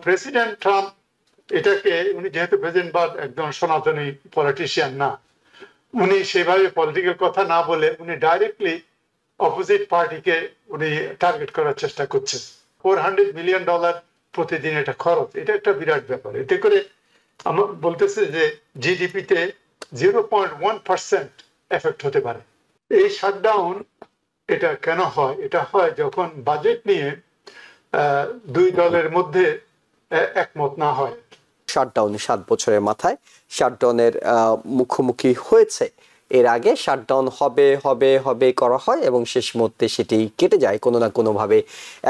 President Trump এটাকে উনি যেহেতু প্রেসিডেন্ট বা একজন সনাতনী পলিটিশিয়ান না, উনি সেভাবে পলিটিক্যাল কথা না বলে উনি ডাইরেক্টলি অপোজিট পার্টিকে উনি টার্গেট করার চেষ্টা করছেন। $400 মিলিয়ন প্রতিদিন এটা খরচ, এটা একটা বিরাট ব্যাপার। এতে করে আমার বলতেছে যে জিডিপিতে 0.1% এফেক্ট হতে পারে। এই শাটডাউন এটা কেন হয়? এটা হয় যখন বাজেট নিয়ে দুই দলের মধ্যে একমত না হয়। শাটডাউন 7 বছরের মাথায় শাটডাউনের মুখোমুখি হয়েছে। এর আগে শাটডাউন হবে হবে হবে করা হয় এবং শেষ মুহূর্তে সেটি কেটে যায়, কোনো না কোনো ভাবে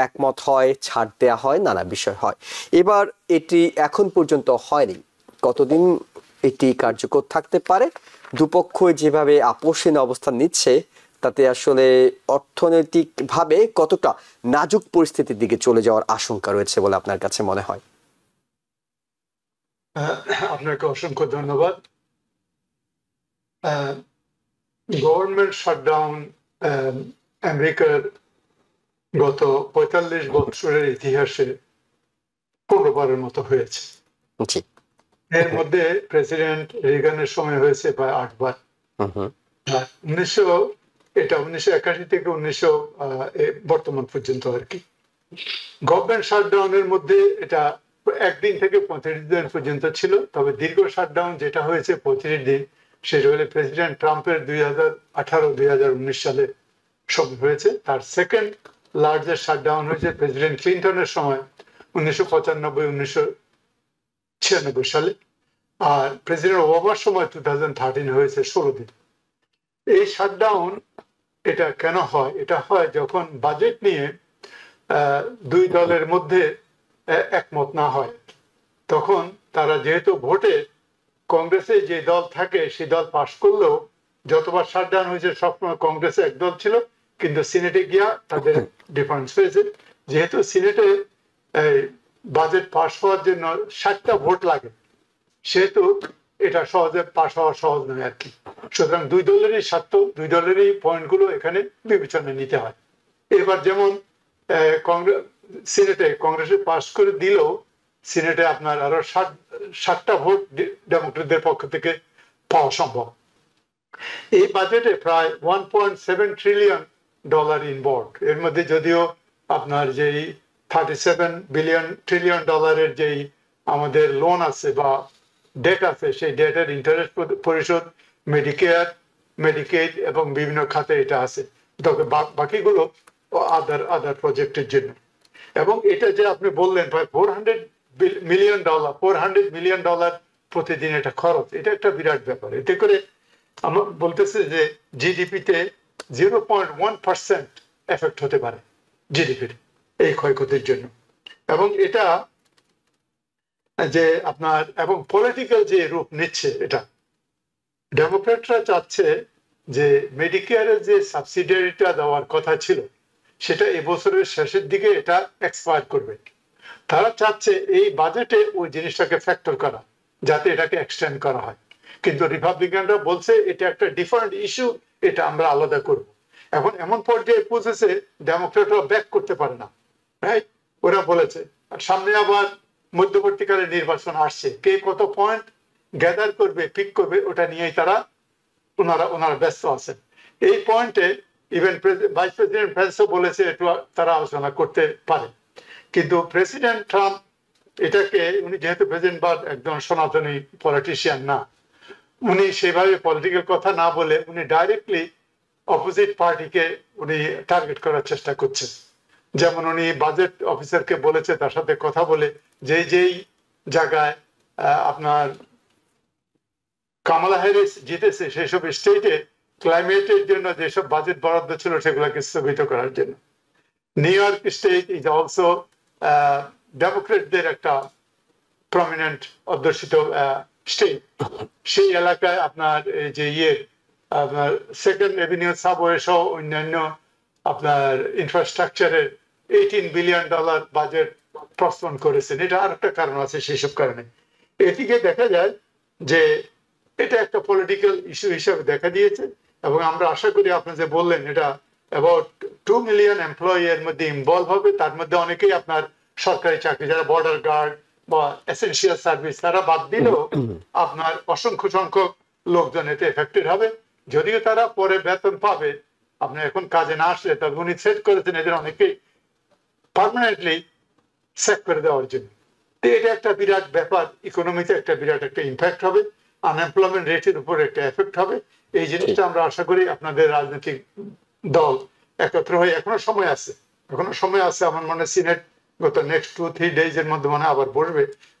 একমত হয়, ছাড় দেওয়া হয়, নানা বিষয় হয়। এবার এটি এখন পর্যন্ত হয়নি। কতদিন এটি কার্যকর থাকতে পারে? দুপক্ষ যেভাবে আপোষহীন অবস্থান নিচ্ছে তাতে আসলে অর্থনৈতিকভাবে কতটা নাজুক পরিস্থিতির দিকে চলে যাওয়ার আশঙ্কা রয়েছে বলে আপনার কাছে মনে হয়? আপনাকে অসংখ্য ধন্যবাদ। গভর্নমেন্ট শাটডাউন আমেরিকার গত 45 বছরের ইতিহাসে 15 বারের মতো হয়েছে। এর মধ্যে প্রেসিডেন্ট রিগানের সময় হয়েছে প্রায় 8 বার। 1981 থেকে 1900 বর্তমান পর্যন্ত আর কি। গভর্নমেন্ট শাটডাউনের মধ্যে এটা একদিন থেকে 35 দিন পর্যন্ত ছিল। তবে দীর্ঘ শাটডাউন যেটা হয়েছে 35 দিন, সেটা হলে প্রেসিডেন্ট ট্রাম্পের 2018-2019 সালে সময় হয়েছে। তার সেকেন্ড লার্জেস্ট শাটডাউন হয়েছে প্রেসিডেন্ট ক্লিন্টনের সময় 1995-1996 সালে। আর প্রেসিডেন্ট ওবামার সময় 2013 হয়েছে 16 দিন। এই শাটডাউন এটা কেন হয়? এটা হয় যখন বাজেট নিয়ে দুই দলের মধ্যে একমত না হয়। তখন তারা যেহেতু ভোটে কংগ্রেসে যে দল থাকে সেই দল পাশ করলেও, যতবার শাটডাউন হয়েছে সবসময় কংগ্রেসে এক দল ছিল, কিন্তু সিনেটে গিয়া তাদের ডিফারেন্স হয়েছে। যেহেতু সিনেটে বাজেট পাশ হওয়ার জন্য 60টা ভোট লাগে, সেহেতু এটা সহজে পাশ হওয়া সহজ নয় আর কি। সুতরাং দুই দলেরই স্বার্থ, দুই দলেরই পয়েন্টগুলো এখানে বিবেচনায় নিতে হয়। এবার যেমন সিনেটে কংগ্রেসে পাশ করে দিলেও সিনেটে আপনার আরো 60টা ভোট ডেমোক্রেটদের পক্ষ থেকে পাওয়া সম্ভব। এই বাজেটে প্রায় $1.7 ট্রিলিয়ন ইনভলভড। এর মধ্যে যদিও আপনার যেই $37 ট্রিলিয়ন যেই আমাদের লোন আছে বা ডেট আছে, সেই ডেটের ইন্টারেস্ট পরিশোধ, মেডিকেয়ার, মেডিকেড এবং বিভিন্ন খাতে এটা আছে। তবে বাকিগুলো আদার প্রজেক্টের জন্য। এবং এটা যে আপনি বললেন প্রায় $400 মিলিয়ন প্রতিদিন এটা খরচ, এটা একটা বিরাট ব্যাপার। এতে করে আমার বলতেছে যে জিডিপিতে 0.1% এফেক্ট হতে পারে জিডিপির এই ক্ষয়ক্ষতির জন্য। এবং এটা যে আপনার এবং পলিটিক্যাল যে রূপ নিচ্ছে, এটা ডেমোক্রেটরা চাচ্ছে যে মেডিকেয়ারের যে সাবসিডিয়ারিটা দেওয়ার কথা ছিল সেটা এবছরের শেষের দিকে এটা এক্সপায়ার করবে। তারা চাচ্ছে এই বাজেটে ওই জিনিসটাকে ফ্যাক্টর করা, যাতে এটাকে এক্সটেন্ড করা হয়। কিন্তু রিপাবলিকানরা বলছে এটা একটা ডিফারেন্ট ইস্যু, এটা আমরা আলাদা করব। এখন এমন পর্যায়ে পৌঁছেছে ডেমোক্রেটরা ব্যাক করতে পারে না, রাইট? ওরা বলেছে সামনে আবার মধ্যবর্তীকালে নির্বাচন আসছে, কে কত পয়েন্ট গ্যাদার করবে, পিক করবে, ওটা নিয়েই ওনারা ব্যস্ত আছেন। এই পয়েন্টে ইভেন ভাইস প্রেসিডেন্ট পেন্সও বলেছে একটু তারা আলোচনা করতে পারে। কিন্তু প্রেসিডেন্ট ট্রাম্প এটাকে, উনি যেহেতু প্রেসিডেন্ট বা একজন সনাতনী পলিটিশিয়ান না, উনি সেভাবে পলিটিক্যাল কথা না বলে উনি ডাইরেক্টলি অপোজিট পার্টিকে উনি টার্গেট করার চেষ্টা করছেন। যেমন উনি বাজেট অফিসারকে বলেছে তার সাথে কথা বলে যেই জায়গায় আপনার কামালা হ্যারিস জিতেছে সেই সব স্টেটে ক্লাইমেটের জন্য যেসব বাজেট বরাদ্দ ছিল সেগুলোকে স্থগিত করার জন্য। New York state is also ডেমোক্রেটদের একটা প্রমিনেন্ট অধ্যুষিত স্টেট। সেই এলাকায় আপনার যে আপনার সেকেন্ড এভিনিউ সাবওয়ে সহ অন্যান্য আপনার ইনফ্রাস্ট্রাকচারের $18 বিলিয়ন বাজেট প্রস্তাবন করেছেন। এটা আর একটা কারণ আছে সেই সব কারণে। এদিকে দেখা যায় যে এটা একটা পলিটিক্যাল ইস্যু হিসেবে দেখা দিয়েছে। এবং আমরা আশা করি আপনি যে বললেন এটা অ্যাবাউট 2 মিলিয়ন এমপ্লয়ি এর মধ্যে ইনভলভ হবে। তার মধ্যে অনেকেই আপনার সরকারি চাকরি, যারা বর্ডার গার্ড, বা এসেনশিয়াল সার্ভিস তারা বাদ দিলেও আপনার অসংখ্য সংখ্যক লোকজন এতে এফেক্টেড হবে। যদিও তারা পরে বেতন পাবে, আপনি এখন কাজে না আসলে, তবে উনি সেট করেছেন এদের অনেকেই পার্মানেন্টলি সেট করে দেওয়ার জন্য। তো এটা একটা বিরাট ব্যাপার, ইকোনমিতে একটা বিরাট একটা ইম্প্যাক্ট হবে, আনএমপ্লয়মেন্ট রেটের উপর একটা এফেক্ট হবে। এই জিনিসটা আমরা আশা করি আপনাদের রাজনৈতিক দল একত্র হয়ে, এখনো সময় আছে, আমার মনে হয় সিনেট গত নেক্সট 2-3 ডেজ এর মধ্যে মনে আবার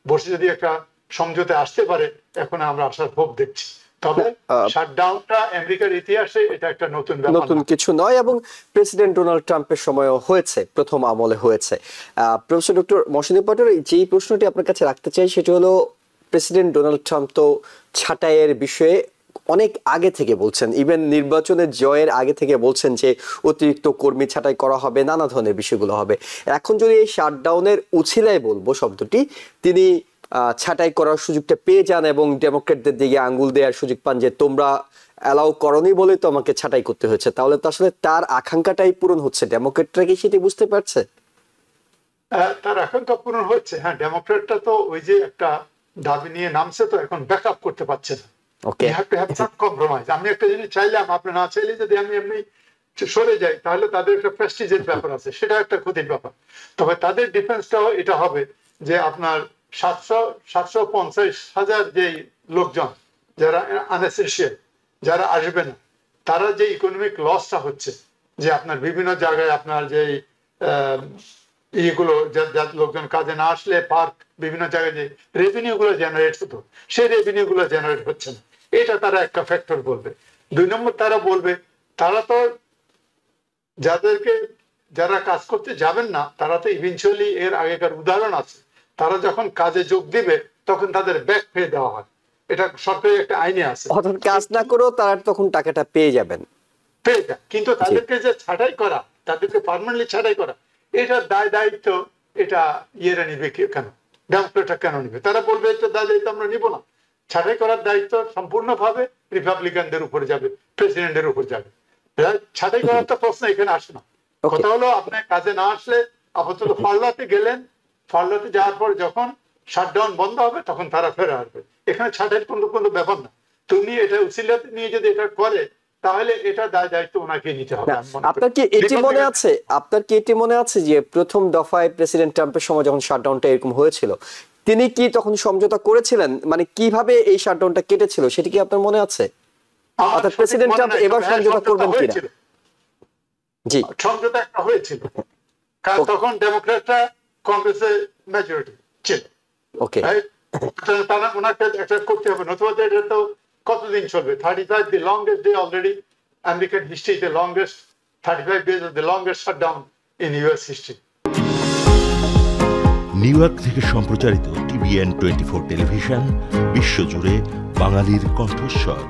বসে যদি একটা সমঝোতে আসতে পারে, এখন আমরা আশার হোপ দেখছি। তবে শাটডাউনটা আমেরিকার ইতিহাসে এটা একটা নতুন কিছু নয়, এবং প্রেসিডেন্ট ডোনাল্ড ট্রাম্পের সময়ও হয়েছে, প্রথম আমলে হয়েছে। প্রফেসর ডক্টর মহসিন পাটোয়ারি, যেই প্রশ্নটি আপনার কাছে রাখতে চাই সেটা হলো, প্রেসিডেন্ট ডোনাল্ড ট্রাম্প তো ছাঁটাইয়ের বিষয়ে অনেক আগে থেকে বলছেন, ইভেন নির্বাচনের জয়ের আগে থেকে বলছেন যে অতিরিক্ত কর্মী ছাঁটাই করা হবে, নানা ধরনের বিষয়গুলো হবে। এখন যদি এই শাটডাউনের উছিলায় বলবো শব্দটি, তিনি ছাঁটাই করার সুযোগটা পেয়ে যান এবং ডেমোক্রেটদের দিকে আঙ্গুল দেওয়ার সুযোগ পান যে তোমরা অ্যালাউ করনি বলে তো আমাকে ছাঁটাই করতে হয়েছে, তাহলে তো আসলে তার আকাঙ্ক্ষাটাই পূরণ হচ্ছে। ডেমোক্রেটরা কি সেটি বুঝতে পারছে? তার আকাঙ্ক্ষা পূরণ হচ্ছে। হ্যাঁ, ডেমোক্রেটরা তো ওই যে একটা দাবি নিয়ে নামছে, তো এখন ব্যাক আপ করতে পারছে না। আমি একটা জিনিস চাইলাম, আপনি না চাইলে যদি আমি এমনি সরে যাই, তাহলে তাদের একটা প্রেস্টিজের ব্যাপার আছে, সেটা একটা ক্ষতির ব্যাপার। তবে তাদের ডিফেন্সটাও এটা হবে যে আপনার 750,000 যে লোকজন যারা আনএসেনশিয়াল, যারা আসবে না, তারা যে ইকোনমিক লসটা হচ্ছে, যে আপনার বিভিন্ন জায়গায় আপনার যে ইয়েগুলো, লোকজন কাজে না আসলে পার্ক বিভিন্ন জায়গায় যে রেভিনিউ গুলো জেনারেট হতো, সেই রেভিনিউ গুলো জেনারেট হচ্ছে না, এটা তারা একটা ফ্যাক্টর বলবে। 2 নম্বর তারা বলবে, তারা তো যারা কাজ করতে যাবেন না, তারা তো ইভেনচুয়ালি, এর আগেকার উদাহরণ আছে, তারা যখন কাজে যোগ দিবে তখন তাদের ব্যাক পেয়ে দেওয়া হয়, এটা সরকারি একটা আইনে আছে। অর্থাৎ কাজ না করেও তারা তখন টাকাটা পেয়ে যাবেন। কিন্তু তাদেরকে যে ছাঁটাই করা, তাদেরকে পার্মানেন্টলি ছাঁটাই করা, এটার দায়িত্ব এটা ইয়েরা নিবে কেন, ডেমোক্রেটরা কেন নিবে? তারা বলবে এটা দায়িত্ব আমরা নিব না। ছাঁটাই করার দায়িত্ব সম্পূর্ণভাবে রিপাবলিকানদের উপরে যাবে, প্রেসিডেন্টের উপর যাবে। ছাঁটাই করার তো প্রশ্ন এখানে আসে না। কথা হলো, আপনি কাজে না আসলে আপাতত ফার্লাতে গেলেন, ফার্লাতে যাওয়ার পর যখন শাটডাউন বন্ধ হবে তখন তারা ফেরে আসবে। এখানে ছাঁটাইয়ের কোনো ব্যাপার না। তুমি এটা উসিলাতে নিয়ে যদি এটা করে, তাহলে এটা দায়িত্ব ওনাকে নিতে হবে। আপনার কি এটি মনে আছে যে প্রথম দফায় প্রেসিডেন্ট ট্রাম্পের সময় যখন শাটডাউনটা এরকম হয়েছিল, তিনি কি তখন সমঝোতা করেছিলেন? মানে কিভাবে এই শাটডাউনটা কেটেছিল সেটি কি আপনার মনে আছে? অর্থাৎ প্রেসিডেন্ট ট্রাম্প এবার সমঝোতা করবেন কিনা? জি, সমঝোতা একটা হয়েছিল, কারণ তখন ডেমোক্রেটরা কংগ্রেসে মেজরিটি ছিল। ওকে, তারা ওনাকে একটা করতে হবে, নতুবা এটা তো কতদিন চলবে? 35, the longest day already. American history, the longest 35 days of the longest shutdown in US history. New York থেকে সম্প্রচারিত TVN 24 টেলিভিশন বিশ্বজুড়ে বাঙালির কণ্ঠস্বর।